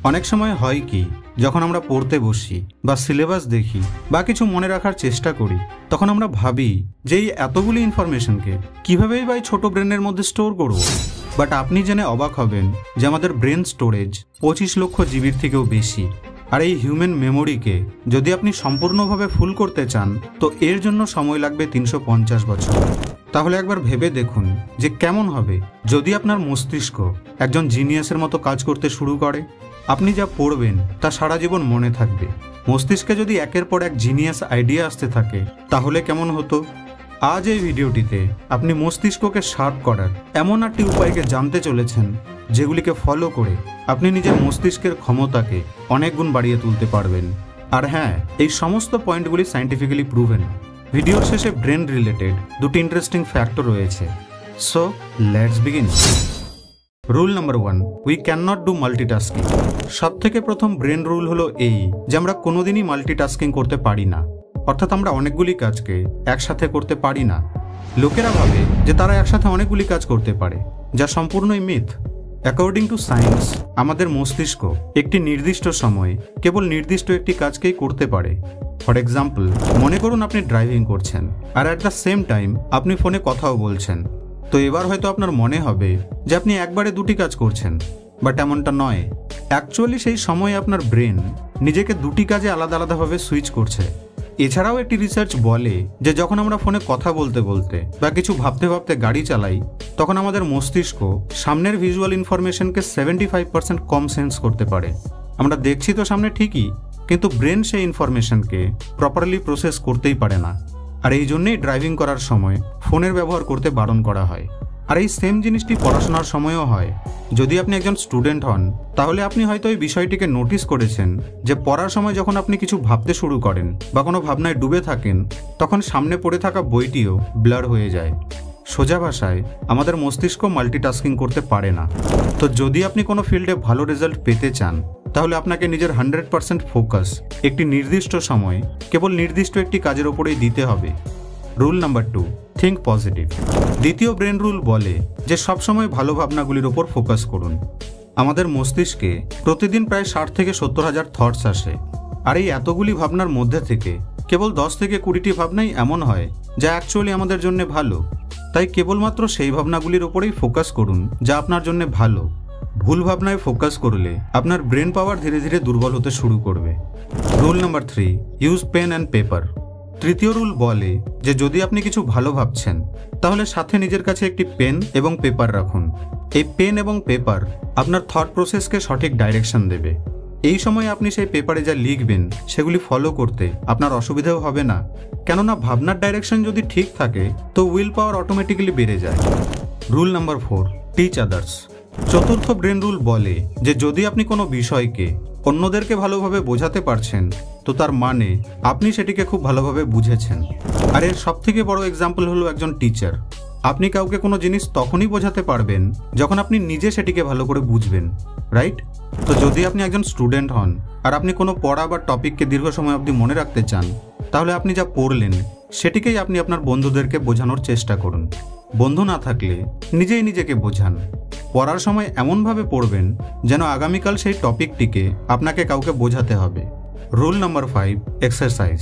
অনেক সময় হয় কি, যখন আমরা পড়তে বসি বা সিলেবাস দেখি বা কিছু মনে রাখার চেষ্টা করি, তখন আমরা ভাবি যে এই এতগুলি ইনফরমেশনকে কিভাবেই বা ছোট ব্রেনের মধ্যে স্টোর করব। বাট আপনি জেনে অবাক হবেন যে আমাদের ব্রেন স্টোরেজ 25 লক্ষ জিবির থেকেও বেশি। আর এই হিউম্যান মেমোরিকে যদি আপনি সম্পূর্ণভাবে ফুল করতে চান, তো এর জন্য সময় লাগবে 350 বছর। তাহলে একবার ভেবে দেখুন যে কেমন হবে যদি আপনার মস্তিষ্ক একজন জিনিয়াসের মতো কাজ করতে শুরু করে। আপনি যা পড়বেন তা সারা জীবন মনে থাকবে। মস্তিষ্কে যদি একের পর এক জিনিয়াস আইডিয়া আসতে থাকে, তাহলে কেমন হতো? আজ এই ভিডিওটিতে আপনি মস্তিষ্ককে শার্প করার এমন একটি উপায়কে জানতে চলেছেন, যেগুলিকে ফলো করে আপনি নিজের মস্তিষ্কের ক্ষমতাকে অনেক গুণ বাড়িয়ে তুলতে পারবেন। আর হ্যাঁ, এই সমস্ত পয়েন্টগুলি সায়েন্টিফিক্যালি প্রুভেন। ভিডিওর শেষে ব্রেন রিলেটেড দুটি ইন্টারেস্টিং ফ্যাক্টর রয়েছে। So let's begin. Rule number 1, we can not do multitasking. সব থেকে প্রথম ব্রেন রুল হলো এই যে আমরা কোনোদিনই মাল্টিটাস্কিং করতে পারি না, অর্থাৎ আমরা অনেকগুলি কাজকে একসাথে করতে পারি না। লোকেরা ভাবে যে তারা একসাথে অনেকগুলি কাজ করতে পারে, যা সম্পূর্ণই মিথ। অ্যাকর্ডিং টু সায়েন্স, আমাদের মস্তিষ্ক একটি নির্দিষ্ট সময়ে কেবল নির্দিষ্ট একটি কাজকেই করতে পারে। ফর এক্সাম্পল, মনে করুন আপনি ড্রাইভিং করছেন আর অ্যাট দ্য সেম টাইম আপনি ফোনে কথাও বলছেন। তো এবার হয়তো আপনার মনে হবে যে আপনি একবারে দুটি কাজ করছেন, বাট এমনটা নয়। অ্যাকচুয়ালি সেই সময়ে আপনার ব্রেন নিজেকে দুটি কাজে আলাদা আলাদাভাবে সুইচ করছে। এছাড়াও একটি রিসার্চ বলে যে যখন আমরা ফোনে কথা বলতে বলতে বা কিছু ভাবতে ভাবতে গাড়ি চালাই, তখন আমাদের মস্তিষ্ক সামনের ভিজুয়াল ইনফরমেশনকে 75% কম সেন্স করতে পারে। আমরা দেখছি তো সামনে ঠিকই, কিন্তু ব্রেন সেই ইনফরমেশনকে প্রপারলি প্রসেস করতেই পারে না। আর এই জন্যেই ড্রাইভিং করার সময় ফোনের ব্যবহার করতে বারণ করা হয়। আর এই সেম জিনিসটি পড়াশোনার সময়ও হয়। যদি আপনি একজন স্টুডেন্ট হন, তাহলে আপনি হয়তো এই বিষয়টিকে নোটিস করেছেন যে পড়ার সময় যখন আপনি কিছু ভাবতে শুরু করেন বা কোনো ভাবনায় ডুবে থাকেন, তখন সামনে পড়ে থাকা বইটিও ব্লার হয়ে যায়। সোজা ভাষায়, আমাদের মস্তিষ্ক মাল্টিটাস্কিং করতে পারে না। তো যদি আপনি কোনো ফিল্ডে ভালো রেজাল্ট পেতে চান, তাহলে আপনাকে নিজের 100% ফোকাস একটি নির্দিষ্ট সময় কেবল নির্দিষ্ট একটি কাজের ওপরেই দিতে হবে। Rule number 2, think positive. দ্বিতীয় ব্রেন রুল বলে যে সবসময় ভালো ভাবনাগুলির ওপর ফোকাস করুন। আমাদের মস্তিষ্কে প্রতিদিন প্রায় 60 থেকে 70 হাজার থটস আসে। আর এই এতগুলি ভাবনার মধ্যে থেকে কেবল 10 থেকে 20টি ভাবনাই এমন হয় যা অ্যাকচুয়ালি আমাদের জন্য ভালো। তাই কেবলমাত্র সেই ভাবনাগুলির ওপরেই ফোকাস করুন যা আপনার জন্য ভালো। ভুল ভাবনায় ফোকাস করলে আপনার ব্রেন পাওয়ার ধীরে ধীরে দুর্বল হতে শুরু করবে। Rule number 3, use pen and paper. তৃতীয় রুল বলে যে যদি আপনি কিছু ভালো ভাবছেন, তাহলে সাথে নিজের কাছে একটি পেন এবং পেপার রাখুন। এই পেন এবং পেপার আপনার থট প্রসেসকে সঠিক ডাইরেকশন দেবে। এই সময় আপনি সেই পেপারে যা লিখবেন সেগুলি ফলো করতে আপনার অসুবিধাও হবে না, কেননা ভাবনার ডাইরেকশন যদি ঠিক থাকে তো উইল পাওয়ার অটোমেটিক্যালি বেড়ে যায়। Rule number 4, teach others. চতুর্থ ব্রেন রুল বলে যে যদি আপনি কোনো বিষয়কে অন্যদেরকে ভালোভাবে বোঝাতে পারছেন, তো তার মানে আপনি সেটিকে খুব ভালোভাবে বুঝেছেন। আর এর সবথেকে বড় এক্সাম্পল হলো একজন টিচার। আপনি কাউকে কোনো জিনিস তখনই বোঝাতে পারবেন যখন আপনি নিজে সেটিকে ভালো করে বুঝবেন, রাইট? তো যদি আপনি একজন স্টুডেন্ট হন আর আপনি কোনো পড়া বা টপিককে দীর্ঘ সময় অবধি মনে রাখতে চান, তাহলে আপনি যা পড়লেন সেটিকেই আপনি আপনার বন্ধুদেরকে বোঝানোর চেষ্টা করুন। বন্ধু না থাকলে নিজেই নিজেকে বোঝান। পড়ার সময় এমনভাবে পড়বেন যেন আগামীকাল সেই টপিকটিকে আপনাকে কাউকে বোঝাতে হবে। Rule number 5, exercise.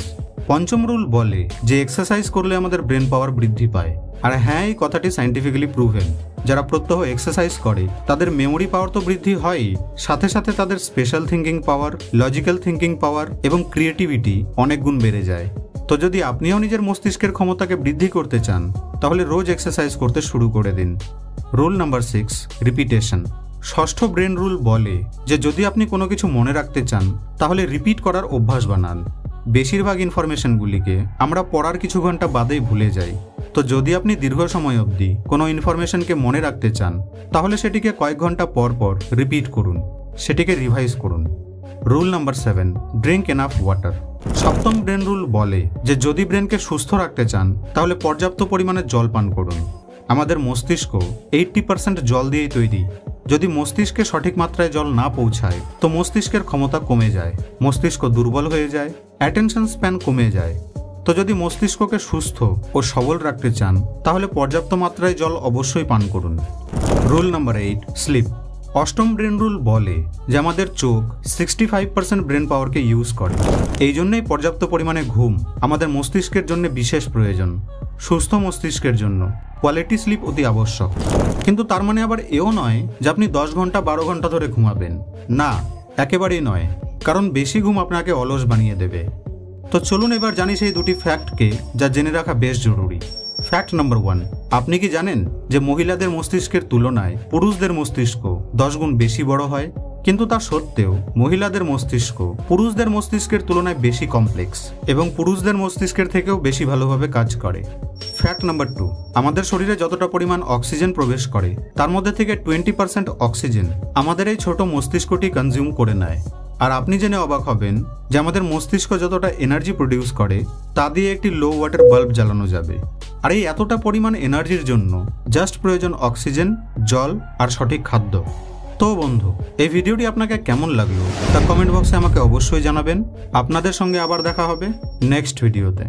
পঞ্চম রুল বলে যে এক্সারসাইজ করলে আমাদের ব্রেন পাওয়ার বৃদ্ধি পায়। আর হ্যাঁ, এই কথাটি সায়েন্টিফিক্যালি প্রুভেন। যারা প্রত্যহ এক্সারসাইজ করে তাদের মেমোরি পাওয়ার তো বৃদ্ধি হয়ই, সাথে সাথে তাদের স্পেশাল থিঙ্কিং পাওয়ার, লজিক্যাল থিঙ্কিং পাওয়ার এবং ক্রিয়েটিভিটি অনেক গুণ বেড়ে যায়। তো যদি আপনিও নিজের মস্তিষ্কের ক্ষমতাকে বৃদ্ধি করতে চান, তাহলে রোজ এক্সারসাইজ করতে শুরু করে দিন। Rule number 6, repetition. ষষ্ঠ ব্রেন রুল বলে যে যদি আপনি কোনো কিছু মনে রাখতে চান, তাহলে রিপিট করার অভ্যাস বানান। বেশিরভাগ ইনফরমেশনগুলিকে আমরা পড়ার কিছু ঘন্টা বাদেই ভুলে যাই। তো যদি আপনি দীর্ঘ সময় অবধি কোনো ইনফরমেশনকে মনে রাখতে চান, তাহলে সেটিকে কয়েক ঘন্টা পর পর রিপিট করুন, সেটিকে রিভাইজ করুন। Rule number 7, drink enough water. সপ্তম ব্রেন রুল বলে যে যদি ব্রেনকে সুস্থ রাখতে চান, তাহলে পর্যাপ্ত পরিমাণে জল পান করুন। আমাদের মস্তিষ্ক 80% জল দিয়েই তৈরি। যদি মস্তিষ্কে সঠিক মাত্রায় জল না পৌঁছায়, তো মস্তিষ্কের ক্ষমতা কমে যায়, মস্তিষ্ক দুর্বল হয়ে যায়, অ্যাটেনশন স্প্যান কমে যায়। তো যদি মস্তিষ্ককে সুস্থ ও সবল রাখতে চান, তাহলে পর্যাপ্ত মাত্রায় জল অবশ্যই পান করুন। Rule number 8, sleep. অষ্টম ব্রেন রুল বলে যে আমাদের চোখ 65% ব্রেন পাওয়ারকে ইউজ করে। এই জন্যই পর্যাপ্ত পরিমাণে ঘুম আমাদের মস্তিষ্কের জন্য বিশেষ প্রয়োজন। সুস্থ মস্তিষ্কের জন্য কোয়ালিটি স্লিপ অতি আবশ্যক। কিন্তু তার মানে আবার এও নয় যে আপনি 10 ঘন্টা 12 ঘন্টা ধরে ঘুমাবেন, না, একেবারেই নয়, কারণ বেশি ঘুম আপনাকে অলস বানিয়ে দেবে। তো চলুন এবার জানি সেই দুটি ফ্যাক্টকে যা জেনে রাখা বেশ জরুরি। ফ্যাক্ট নাম্বার 1, আপনি কি জানেন যে মহিলাদের মস্তিষ্কের তুলনায় পুরুষদের মস্তিষ্ক 10 গুণ বেশি বড় হয়? কিন্তু তা সত্ত্বেও মহিলাদের মস্তিষ্ক পুরুষদের মস্তিষ্কের তুলনায় বেশি কমপ্লেক্স এবং পুরুষদের মস্তিষ্কের থেকেও বেশি ভালোভাবে কাজ করে। ফ্যাক্ট নাম্বার 2, আমাদের শরীরে যতটা পরিমাণ অক্সিজেন প্রবেশ করে তার মধ্যে থেকে 20% অক্সিজেন আমাদের এই ছোট মস্তিষ্কটি কনজিউম করে নেয়। আর আপনি জেনে অবাক হবেন যে আমাদের মস্তিষ্ক যতটা এনার্জি প্রডিউস করে তা দিয়ে একটি লো ওয়াটের বাল্ব জ্বালানো যাবে। আর এই এতটা পরিমাণ এনার্জির জন্য জাস্ট প্রয়োজন অক্সিজেন, জল আর সঠিক খাদ্য। তো বন্ধু, এই ভিডিওটি আপনাকে কেমন লাগলো তা কমেন্ট বক্সে আমাকে অবশ্যই জানাবেন। আপনাদের সঙ্গে আবার দেখা হবে নেক্সট ভিডিওতে।